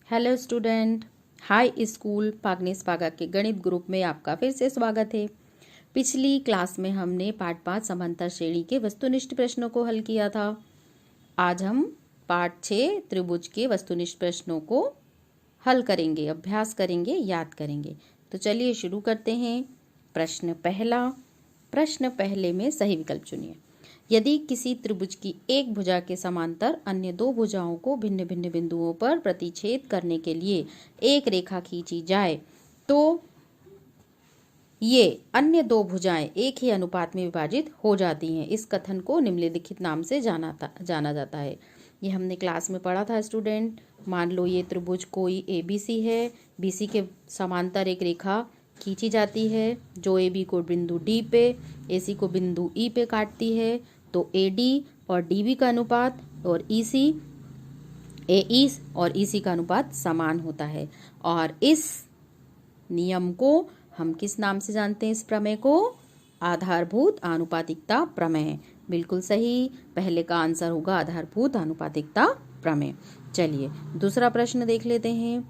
Hello student. High school पागनेस पागा के गणित ग्रुप में आपका फिर से स्वागत है। पिछली क्लास में हमने पाठ 5 समांतर श्रेणी के वस्तुनिष्ठ प्रश्नों को हल किया था। आज हम पाठ 6 त्रिभुज के वस्तुनिष्ठ प्रश्नों को हल करेंगे, अभ्यास करेंगे, याद करेंगे। तो चलिए शुरू करते हैं। प्रश्न पहले में सही विकल्प चुनिए। यदि किसी त्रिभुज की एक भुजा के समांतर अन्य दो भुजाओं को भिन्न भिन्न बिंदुओं पर प्रतिच्छेद करने के लिए एक रेखा खींची जाए तो ये अन्य दो भुजाएं एक ही अनुपात में विभाजित हो जाती हैं। इस कथन को निम्नलिखित नाम से जाना जाता है। ये हमने क्लास में पढ़ा था स्टूडेंट। मान लो ये त्रिभुज कोई ABC है, BC के समांतर एक रेखा खींची जाती है जो AB को बिंदु D पे, AC को बिंदु E पे काटती है। तो AD और DB का अनुपात और AE और EC का अनुपात समान होता है। और इस नियम को हम किस नाम से जानते हैं? इस प्रमेय को आधारभूत आनुपातिकता प्रमेय। बिल्कुल सही, पहले का आंसर होगा आधारभूत आनुपातिकता प्रमेय। चलिए दूसरा प्रश्न देख लेते हैं।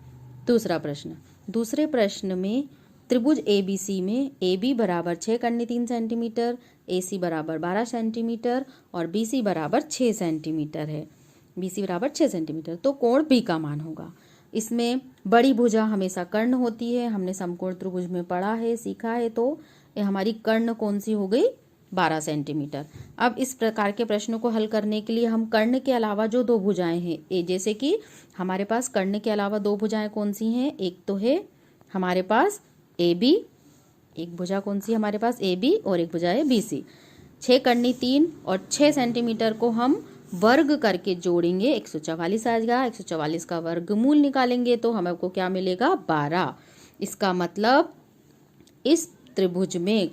दूसरे प्रश्न में त्रिभुज ABC में AB बराबर 6 कन्नी 3 सेंटीमीटर, AC बराबर 12 सेंटीमीटर और BC बराबर 6 सेंटीमीटर है। BC बराबर 6 सेंटीमीटर, तो कोण B का मान होगा। इसमें बड़ी भुजा हमेशा कर्ण होती है, हमने समकोण त्रिभुज में पढ़ा है, सीखा है। तो ये हमारी कर्ण कौन सी हो गई? 12 सेंटीमीटर। अब इस प्रकार के प्रश्नों को हल करने के लिए हम कर्ण के अलावा जो दो भुजाएं हैं, जैसे कि हमारे पास कर्ण के अलावा दो भुजाएं कौन सी हैं? एक तो है हमारे पास AB, एक भुजा कौन सी हमारे पास? AB और एक भुजा है BC। 6 कन्नी 3 और 6 सेंटीमीटर को हम वर्ग करके जोड़ेंगे, 144 आएगा। 144 का वर्गमूल निकालेंगे तो हमको क्या मिलेगा? 12। इसका मतलब इस त्रिभुज में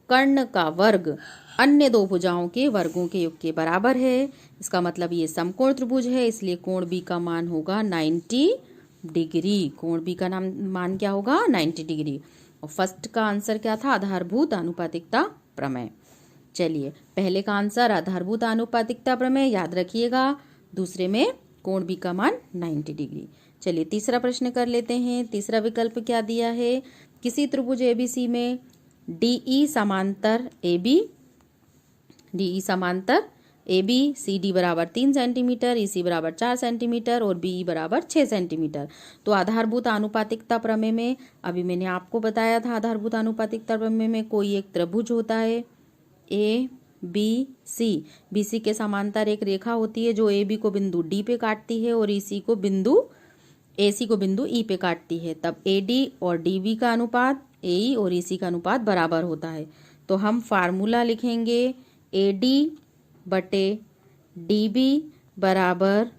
कर्ण का वर्ग अन्य दो भुजाओं के वर्गों के योग के बराबर है। इसका मतलब ये समकोण त्रिभुज है, इसलिए कोण B का मान होगा 90 डिग्री। कोण B का मान क्या होगा? 90 डिग्री। और फर्स्ट का आंसर क्या था? आधारभूत आनुपातिकता प्रमेय। चलिए पहले का आंसर आधारभूत आनुपातिकता प्रमेय याद रखिएगा, दूसरे में कोण B का मान 90 डिग्री। चलिए तीसरा प्रश्न कर लेते हैं। तीसरा विकल्प क्या दिया है? किसी त्रिभुज ABC में DE समांतर AB CD बराबर 3 सेंटीमीटर, EC बराबर 4 सेंटीमीटर और BE बराबर 6 सेंटीमीटर। तो आधारभूत आनुपातिकता प्रमेय में अभी मैंने आपको बताया था, आधारभूत आनुपातिकता प्रमेय में कोई एक त्रिभुज होता है ABC। BC के समांतर एक रेखा होती है जो AB को बिंदु D पे काटती है और AC को बिंदु E पे काटती है। तब AD और DB का अनुपात AE और EC का अनुपात बराबर होता है। तो हम फार्मूला लिखेंगे AD बटे DB बराबर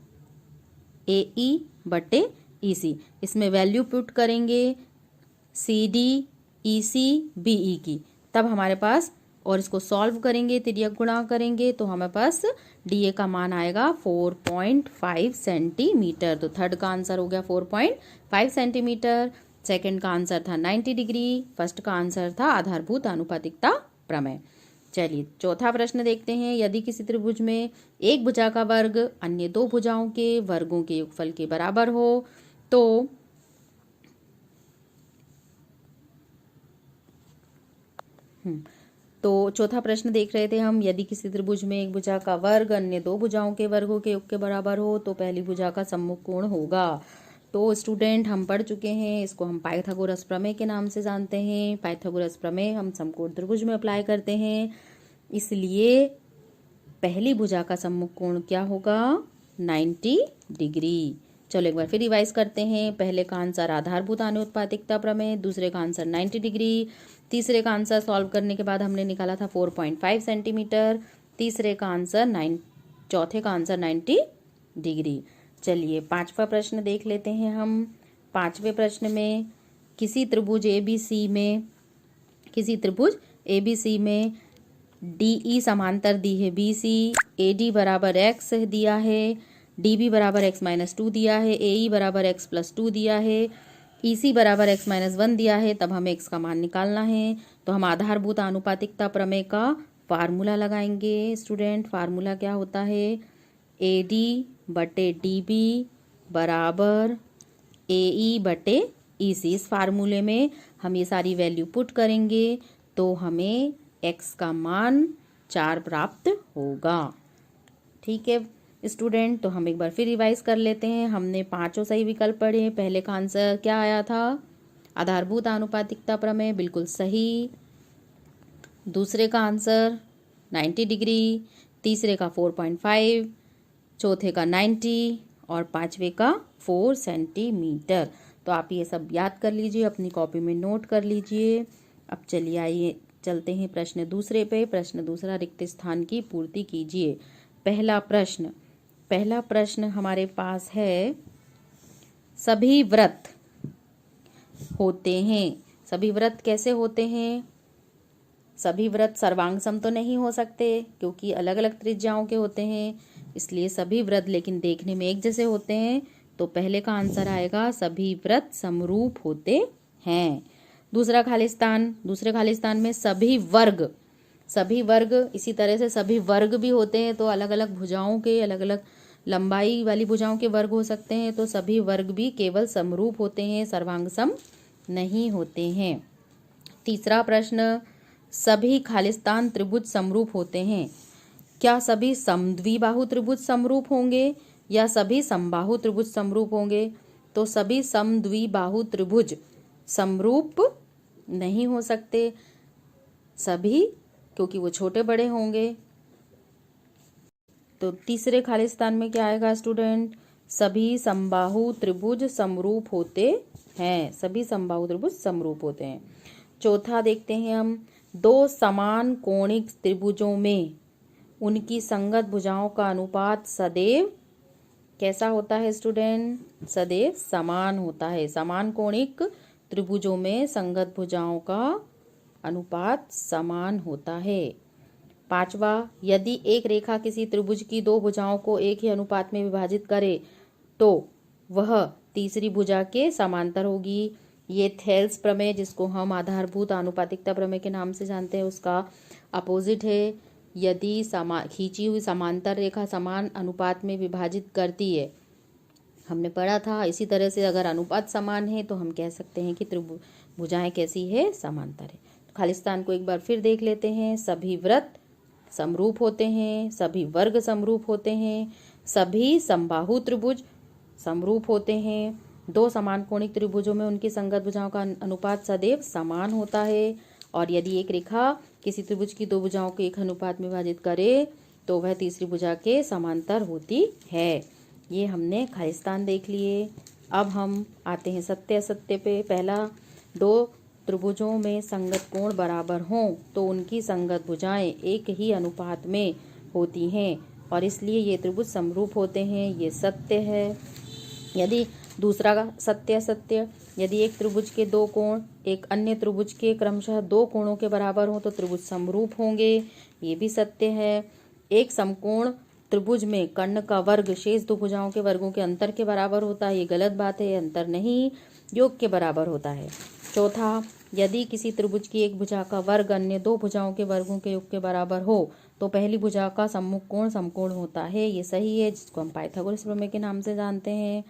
AE बटे EC। इसमें वैल्यू पुट करेंगे CD EC BE की, तब हमारे पास, और इसको सॉल्व करेंगे, तिर्यक गुणा करेंगे तो हमारे पास DA का मान आएगा 4.5 सेंटीमीटर। तो थर्ड का आंसर हो गया 4.5 सेंटीमीटर। सेकंड का आंसर था 90 डिग्री। फर्स्ट का आंसर था आधारभूत आनुपातिकता प्रमेय। चलिए चौथा प्रश्न देखते हैं। यदि किसी त्रिभुज में एक भुजा का वर्ग अन्य दो भुजाओं के वर्गों के योगफल के बराबर हो तो चौथा प्रश्न देख रहे थे हम। यदि किसी त्रिभुज में एक भुजा का वर्ग अन्य दो भुजाओं के वर्गों के योग के बराबर हो तो पहली भुजा का सम्मुख कोण होगा। तो स्टूडेंट हम पढ़ चुके हैं, इसको हम पाइथागोरस प्रमेय के नाम से जानते हैं। पाइथागोरस प्रमेय हम समकोण त्रिभुज में अप्लाई करते हैं, इसलिए पहली भुजा का सम्मुख कोण क्या होगा? 90 डिग्री। चलो एक बार फिर रिवाइज करते हैं। पहले का आंसर आधारभूत आनुपातिकता प्रमेय, दूसरे का आंसर 90 डिग्री, तीसरे का आंसर सॉल्व करने के बाद हमने निकाला था 4.5 सेंटीमीटर, चौथे का आंसर 90 डिग्री। चलिए पांचवा प्रश्न देख लेते हैं हम। पांचवें प्रश्न में किसी त्रिभुज ABC में DE समांतर दी है BC, AD बराबर x दिया है, DB बराबर x-2 दिया है, AE बराबर x+2 दिया है, EC बराबर x-1 दिया है। तब हमें x का मान निकालना है। तो हम आधारभूत आनुपातिकता प्रमेय का फार्मूला लगाएंगे। स्टूडेंट फार्मूला क्या होता है? AD बटे DB बराबर AE/EC। इस फार्मूले में हम ये सारी वैल्यू पुट करेंगे तो हमें x का मान 4 प्राप्त होगा। ठीक है स्टूडेंट, तो हम एक बार फिर रिवाइज कर लेते हैं। हमने पांचों सही विकल्प पढ़े। पहले का आंसर क्या आया था? आधारभूत आनुपातिकता प्रमेय, बिल्कुल सही। दूसरे का आंसर 90 डिग्री, तीसरे का 4.5, चौथे का 90 और पांचवे का 4 सेंटीमीटर। तो आप ये सब याद कर लीजिए, अपनी कॉपी में नोट कर लीजिए। अब चलिए आइए चलते हैं प्रश्न दूसरे पे। प्रश्न दूसरा, रिक्त स्थान की पूर्ति कीजिए। पहला प्रश्न हमारे पास है, सभी वृत्त होते हैं। सभी वृत्त कैसे होते हैं? सभी वृत्त सर्वांग सम तो नहीं हो सकते क्योंकि अलग अलग त्रिज्याओं के होते हैं, इसलिए सभी वृत्त लेकिन देखने में एक जैसे होते हैं। तो पहले का आंसर आएगा सभी वृत्त समरूप होते हैं। दूसरे खालिस्तान में सभी वर्ग इसी तरह से सभी वर्ग भी होते हैं। तो अलग अलग भुजाओं के, अलग अलग लंबाई वाली भुजाओं के वर्ग हो सकते हैं। तो सभी वर्ग भी केवल समरूप होते हैं, सर्वांग सम नहीं होते हैं। तीसरा प्रश्न, सभी खालिस्तान त्रिभुज समरूप होते हैं। क्या सभी समद्विबाहु त्रिभुज समरूप होंगे या सभी समबाहु त्रिभुज समरूप होंगे? तो सभी समद्विबाहु त्रिभुज समरूप नहीं हो सकते सभी, क्योंकि वो छोटे बड़े होंगे। तो तीसरे खालिस्तान में क्या आएगा स्टूडेंट? सभी समबाहु त्रिभुज समरूप होते हैं। सभी समबाहु त्रिभुज समरूप होते हैं। चौथा देखते हैं हम, दो समान कोणिक त्रिभुजों में उनकी संगत भुजाओं का अनुपात सदैव कैसा होता है स्टूडेंट? सदैव समान होता है। समान कोणिक त्रिभुजों में संगत भुजाओं का अनुपात समान होता है। पांचवा, यदि एक रेखा किसी त्रिभुज की दो भुजाओं को एक ही अनुपात में विभाजित करे तो वह तीसरी भुजा के समांतर होगी। ये थेल्स प्रमेय, जिसको हम आधारभूत आनुपातिकता प्रमेय के नाम से जानते हैं, उसका अपोजिट है। यदि खींची हुई समांतर रेखा समान अनुपात में विभाजित करती है, हमने पढ़ा था। इसी तरह से अगर अनुपात समान है तो हम कह सकते हैं कि त्रिभुजाएं कैसी है? समांतर है। तो खालिस्तान को एक बार फिर देख लेते हैं। सभी वृत्त समरूप होते हैं, सभी वर्ग समरूप होते हैं, सभी समबाहु त्रिभुज समरूप होते हैं। दो समान कोणिक त्रिभुजों में उनकी संगत भुजाओं का अनुपात सदैव समान होता है। और यदि एक रेखा किसी त्रिभुज की दो भुजाओं को एक अनुपात में विभाजित करे तो वह तीसरी भुजा के समांतर होती है। ये हमने खालिस्तान देख लिए। अब हम आते हैं सत्य असत्य पे। पहला, दो त्रिभुजों में संगत कोण बराबर हों तो उनकी संगत भुजाएं एक ही अनुपात में होती हैं और इसलिए ये त्रिभुज समरूप होते हैं। ये सत्य है। यदि दूसरा सत्य असत्य, यदि एक त्रिभुज के दो कोण एक अन्य त्रिभुज के क्रमशः दो कोणों के बराबर हो तो त्रिभुज समरूप होंगे। ये भी सत्य है। एक समकोण त्रिभुज में कर्ण का वर्ग शेष दो भुजाओं के वर्गों के अंतर के बराबर होता है। ये गलत बात है। अंतर नहीं, योग के बराबर होता है। चौथा, यदि किसी त्रिभुज की एक भुजा का वर्ग अन्य दो भुजाओं के वर्गों के योग के बराबर हो तो पहली भुजा का सम्मुख कोण समकोण होता है। ये सही है, जिसको हम पाइथागोरस प्रमेय के नाम से जानते हैं।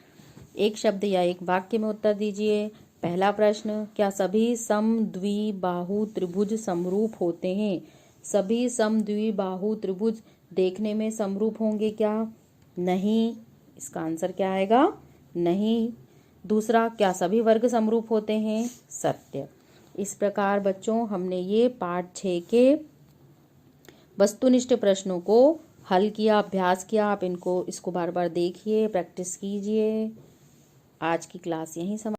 एक शब्द या एक वाक्य में उत्तर दीजिए। पहला प्रश्न, क्या सभी समद्विबाहु त्रिभुज समरूप होते हैं? सभी समद्विबाहु त्रिभुज देखने में समरूप होंगे क्या? नहीं। इसका आंसर क्या आएगा? नहीं। दूसरा, क्या सभी वर्ग समरूप होते हैं? सत्य। इस प्रकार बच्चों हमने ये पाठ 6 के वस्तुनिष्ठ प्रश्नों को हल किया, अभ्यास किया। आप इसको बार बार देखिए, प्रैक्टिस कीजिए। आज की क्लास यहीं समाप्त।